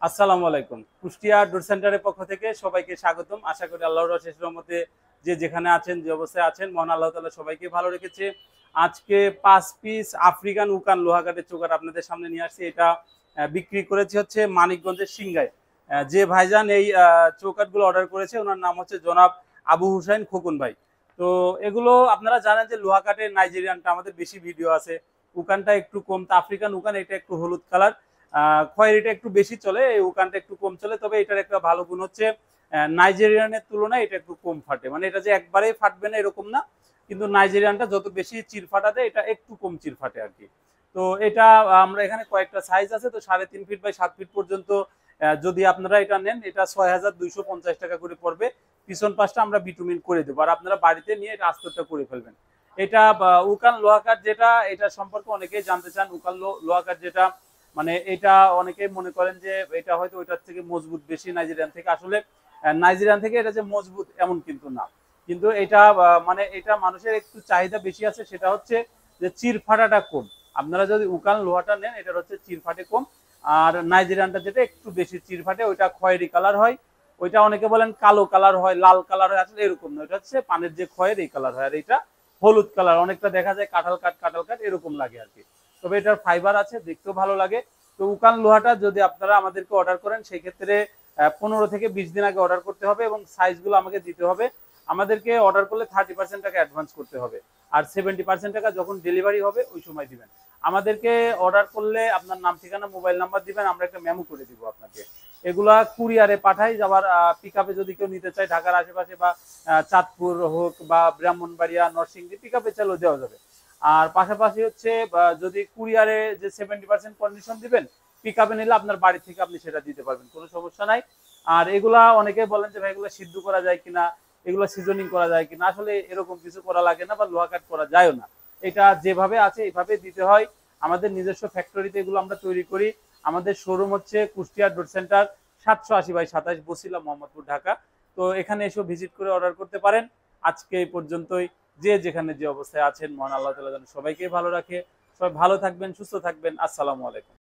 আসসালামু আলাইকুম। কুষ্টিয়া ডোর সেন্টারের পক্ষ থেকে সবাইকে স্বাগতম। আশা করি আল্লাহর অশেষ রহমতে যে যেখানে আছেন, যে অবস্থায় আছেন, মহান আল্লাহ তাআলা সবাইকে ভালো রেখেছে। আজকে ৫ পিস আফ্রিকান উকান লোহা কাঠের চোকার আপনাদের সামনে নিয়ে আসছি। এটা বিক্রি করেছি হচ্ছে মানিকগঞ্জের সিংগায়। যে ভাইজান এই চৌকাঠগুলো অর্ডার করেছে ওনার নাম হচ্ছে জনাব আবু হুসাইন খোকন ভাই। তো এগুলো আপনারা জানেন যে লোহা কাঠের নাইজেরিয়ানটা আমাদের বেশি ভিডিও আছে, উকানটা একটু কম। তা আফ্রিকান উকান, এটা একটু হলুদ কালার, খয়েরিটা একটু বেশি চলে, এই উকানটা একটু কম চলে। তবে এটার একটা ভালো গুণ হচ্ছে নাইজেরিয়ানের তুলনায় এটা একটু কম ফাটে, মানে এটা যে একবারেই ফাটবে না এরকম না, কিন্তু নাইজেরিয়ানটা যত বেশি চির ফাটাতে এটা একটু কম চির ফাটে আর কি। তো এটা আমরা এখানে কয়েকটা সাইজ আছে, তো 3.5 ফিট বাই 7 ফিট পর্যন্ত যদি আপনারা এটা নেন, এটা ৬,২৫০ টাকা করে পড়বে। পিছন পাশটা আমরা বিটুমিন করে দেবো, আর আপনারা বাড়িতে নিয়ে এটা আস্তরটা করে ফেলবেন। এটা উকান লোহা কাঠ যেটা, এটা সম্পর্কে অনেকেই জানতে চান। উকান লোহা কাঠ যেটা, মানে এটা অনেকেই মনে করেন যে এটা হয়তো ওইটার থেকে মজবুত বেশি নাইজেরিয়ান থেকে। আসলে নাইজেরিয়ান থেকে এটা যে মজবুত এমন কিন্তু না, কিন্তু এটা মানে এটা মানুষের একটু চাহিদা বেশি আছে, সেটা হচ্ছে যে চির ফাটাটা কম। আপনারা যদি উকান লোহাটা নেন, এটার হচ্ছে চির ফাটে কম। আর নাইজেরিয়ানটা যেটা একটু বেশি চির ফাটে, ওইটা খয়েরি কালার হয়। ওইটা অনেকে বলেন কালো কালার হয়, লাল কালার হয়, আসলে এরকম না। ওইটা হচ্ছে পানের যে খয়ের এই কালার হয়, আর এটা হলুদ কালার, অনেকটা দেখা যায় কাঁঠাল কাঠ এরকম লাগে আর কি। তবে এটার ফাইবার আছে, দেখতেও ভালো লাগে। তো উকান লোহাটা যদি আপনারা আমাদেরকে অর্ডার করেন, সেই ক্ষেত্রে 15 থেকে 20 দিন আগে অর্ডার করতে হবে, এবং সাইজগুলো আমাকে দিতে হবে। আমাদেরকে অর্ডার করলে 30% টাকা অ্যাডভান্স করতে হবে, আর 70% টাকা যখন ডেলিভারি হবে ওই সময় দিবেন। আমাদেরকে অর্ডার করলে আপনার নাম, ঠিকানা, মোবাইল নাম্বার দিবেন, আমরা একটা মেমো করে দিব আপনাকে। এগুলা কুরিয়ারে পাঠাই, আবার পিক আপে যদি কেউ নিতে চায় ঢাকার আশেপাশে বা চাঁদপুর হোক বা ব্রাহ্মণবাড়িয়া, নরসিংদী, পিক আপে চাইলেও দেওয়া যাবে। আর পাশাপাশি হচ্ছে যদি কুরিয়ারে যে 70% কন্ডিশন দিবেন, পিক আপে নিলে আপনার বাড়ি থেকে আপনি সেটা দিতে পারবেন, কোনো সমস্যা নাই। আর এগুলা অনেকে বলেন যে ভাই এগুলো সিদ্ধ করা যায় কিনা, এগুলো সিজনিং করা যায় কিনা, আসলে এরকম কিছু করা লাগে না, বা লোহা কাট করা যায়ও না। এটা যেভাবে আছে এইভাবে দিতে হয়। আমাদের নিজস্ব ফ্যাক্টরিতে এগুলো আমরা তৈরি করি। আমাদের শোরুম হচ্ছে কুষ্টিয়া ডোর সেন্টার 780/27 বসিলা, মোহাম্মদপুর, ঢাকা। তো এখানে এসে ভিজিট করে অর্ডার করতে পারেন। আজকে এই পর্যন্তই। যে যেখানে যে অবস্থায় আছেন, মহান আল্লাহ তাআলা যেন সবাইকে ভালো রাখে। সবাই ভালো থাকবেন, সুস্থ থাকবেন। আসসালামু আলাইকুম।